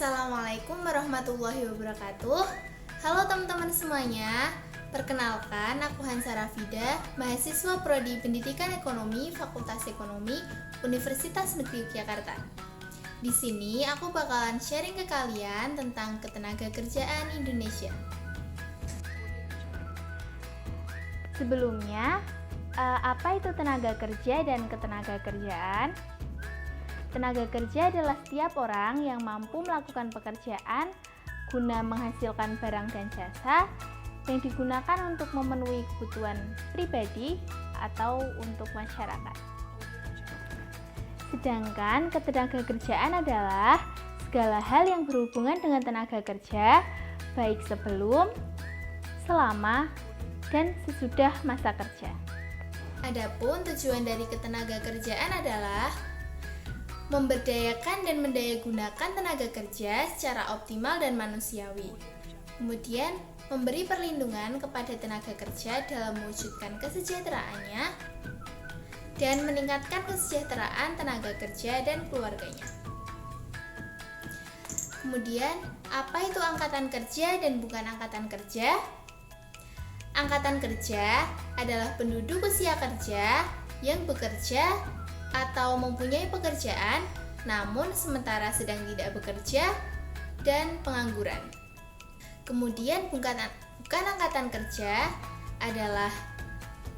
Assalamualaikum warahmatullahi wabarakatuh. Halo teman-teman semuanya. Perkenalkan, aku Hansa Rafida, mahasiswa Prodi Pendidikan Ekonomi Fakultas Ekonomi Universitas Negeri Yogyakarta. Di sini aku bakalan sharing ke kalian tentang ketenagakerjaan Indonesia. Sebelumnya, apa itu tenaga kerja dan ketenagakerjaan? Tenaga kerja adalah setiap orang yang mampu melakukan pekerjaan guna menghasilkan barang dan jasa yang digunakan untuk memenuhi kebutuhan pribadi atau untuk masyarakat. Sedangkan ketenagakerjaan adalah segala hal yang berhubungan dengan tenaga kerja, baik sebelum, selama, dan sesudah masa kerja. Adapun tujuan dari ketenagakerjaan adalah memberdayakan dan mendayagunakan tenaga kerja secara optimal dan manusiawi. Kemudian, memberi perlindungan kepada tenaga kerja dalam mewujudkan kesejahteraannya dan meningkatkan kesejahteraan tenaga kerja dan keluarganya. Kemudian, apa itu angkatan kerja dan bukan angkatan kerja? Angkatan kerja adalah penduduk usia kerja yang bekerja atau mempunyai pekerjaan namun sementara sedang tidak bekerja dan pengangguran. Kemudian bukan angkatan kerja adalah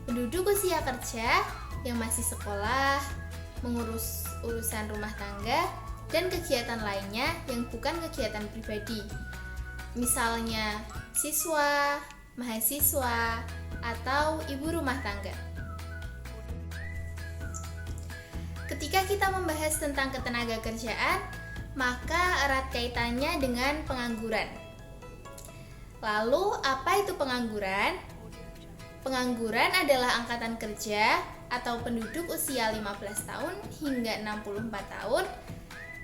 penduduk usia kerja yang masih sekolah, mengurus urusan rumah tangga dan kegiatan lainnya yang bukan kegiatan pribadi. Misalnya siswa, mahasiswa, atau ibu rumah tangga. Ketika kita membahas tentang ketenagakerjaan, maka erat kaitannya dengan pengangguran. Lalu, apa itu pengangguran? Pengangguran adalah angkatan kerja atau penduduk usia 15 tahun hingga 64 tahun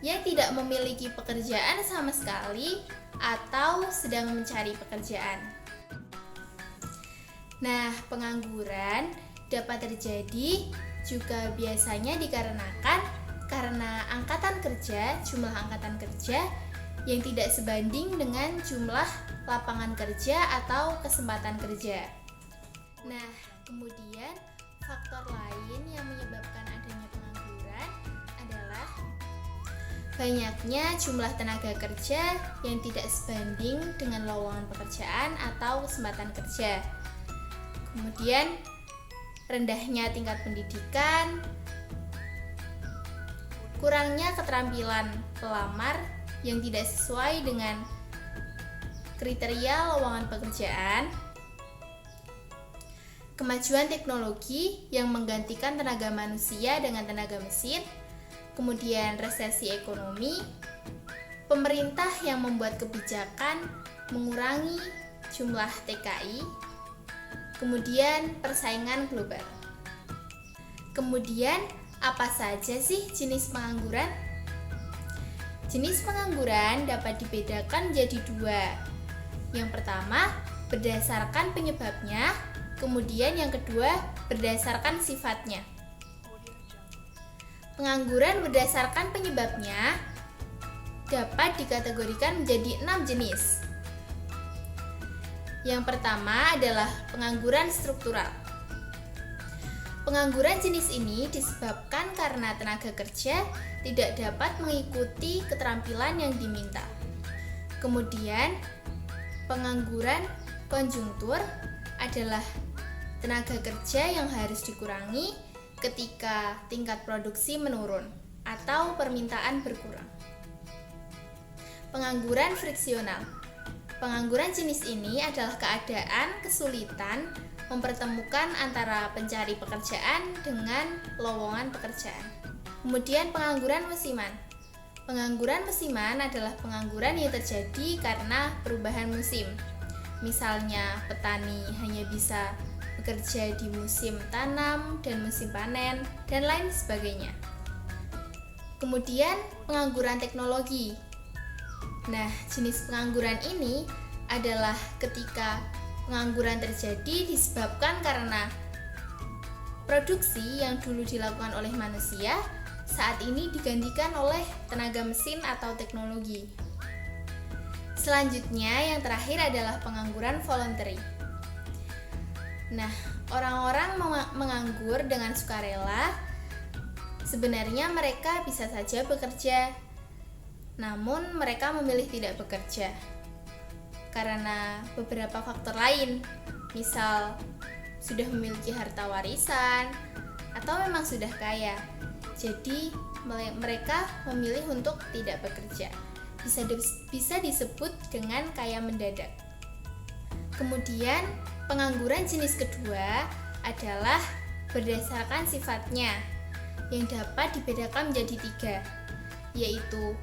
yang tidak memiliki pekerjaan sama sekali atau sedang mencari pekerjaan. Nah, pengangguran dapat terjadi juga biasanya dikarenakan karena jumlah angkatan kerja yang tidak sebanding dengan jumlah lapangan kerja atau kesempatan kerja. Nah, kemudian faktor lain yang menyebabkan adanya pengangguran adalah banyaknya jumlah tenaga kerja yang tidak sebanding dengan lowongan pekerjaan atau kesempatan kerja. Kemudian rendahnya tingkat pendidikan, kurangnya keterampilan pelamar yang tidak sesuai dengan kriteria lowongan pekerjaan, kemajuan teknologi yang menggantikan tenaga manusia dengan tenaga mesin, kemudian resesi ekonomi, pemerintah yang membuat kebijakan mengurangi jumlah TKI, kemudian persaingan global. Kemudian, apa saja sih jenis pengangguran? Jenis pengangguran dapat dibedakan menjadi dua. Yang pertama, berdasarkan penyebabnya, kemudian yang kedua, berdasarkan sifatnya. Pengangguran berdasarkan penyebabnya dapat dikategorikan menjadi 6 jenis. Yang pertama adalah pengangguran struktural. Pengangguran jenis ini disebabkan karena tenaga kerja tidak dapat mengikuti keterampilan yang diminta. Kemudian, pengangguran konjungtur adalah tenaga kerja yang harus dikurangi ketika tingkat produksi menurun atau permintaan berkurang. Pengangguran friksional. Pengangguran jenis ini adalah keadaan kesulitan mempertemukan antara pencari pekerjaan dengan lowongan pekerjaan. Kemudian pengangguran musiman. Pengangguran musiman adalah pengangguran yang terjadi karena perubahan musim. Misalnya petani hanya bisa bekerja di musim tanam dan musim panen dan lain sebagainya. Kemudian pengangguran teknologi. Nah, jenis pengangguran ini adalah ketika pengangguran terjadi disebabkan karena produksi yang dulu dilakukan oleh manusia saat ini digantikan oleh tenaga mesin atau teknologi. Selanjutnya, yang terakhir adalah pengangguran voluntary. Nah, orang-orang menganggur dengan sukarela. Sebenarnya mereka bisa saja bekerja, namun mereka memilih tidak bekerja karena beberapa faktor lain, misal sudah memiliki harta warisan atau memang sudah kaya. Jadi mereka memilih untuk tidak bekerja. Bisa disebut dengan kaya mendadak. Kemudian pengangguran jenis kedua adalah berdasarkan sifatnya, yang dapat dibedakan menjadi 3, yaitu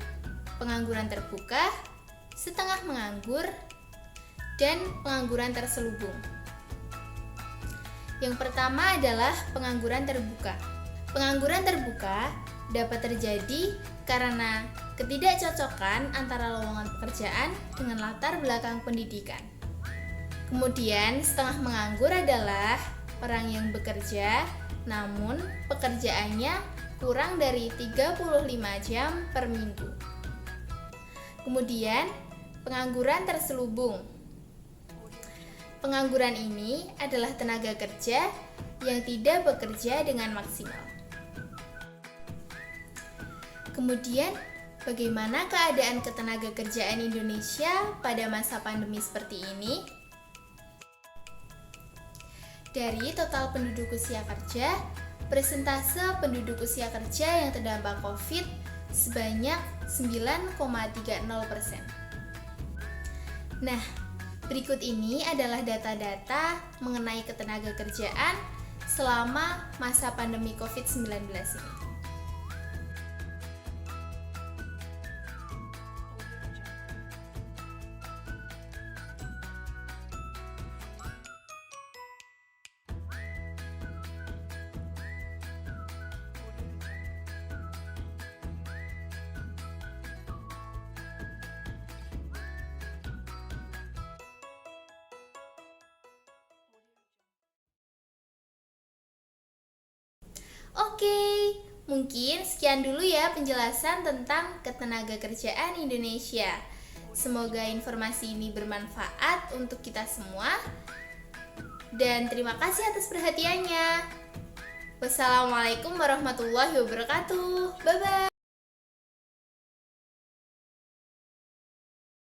pengangguran terbuka, setengah menganggur, dan pengangguran terselubung. Yang pertama adalah pengangguran terbuka. Pengangguran terbuka dapat terjadi karena ketidakcocokan antara lowongan pekerjaan dengan latar belakang pendidikan. Kemudian setengah menganggur adalah orang yang bekerja namun pekerjaannya kurang dari 35 jam per minggu. Kemudian pengangguran terselubung. Pengangguran ini adalah tenaga kerja yang tidak bekerja dengan maksimal. Kemudian, bagaimana keadaan ketenagakerjaan Indonesia pada masa pandemi seperti ini? Dari total penduduk usia kerja, persentase penduduk usia kerja yang terdampak COVID sebanyak 9,30%. Nah, berikut ini adalah data-data mengenai ketenagakerjaan selama masa pandemi COVID-19 ini. Oke, mungkin sekian dulu ya penjelasan tentang ketenagakerjaan Indonesia. Semoga informasi ini bermanfaat untuk kita semua. Dan terima kasih atas perhatiannya. Wassalamualaikum warahmatullahi wabarakatuh. Bye-bye.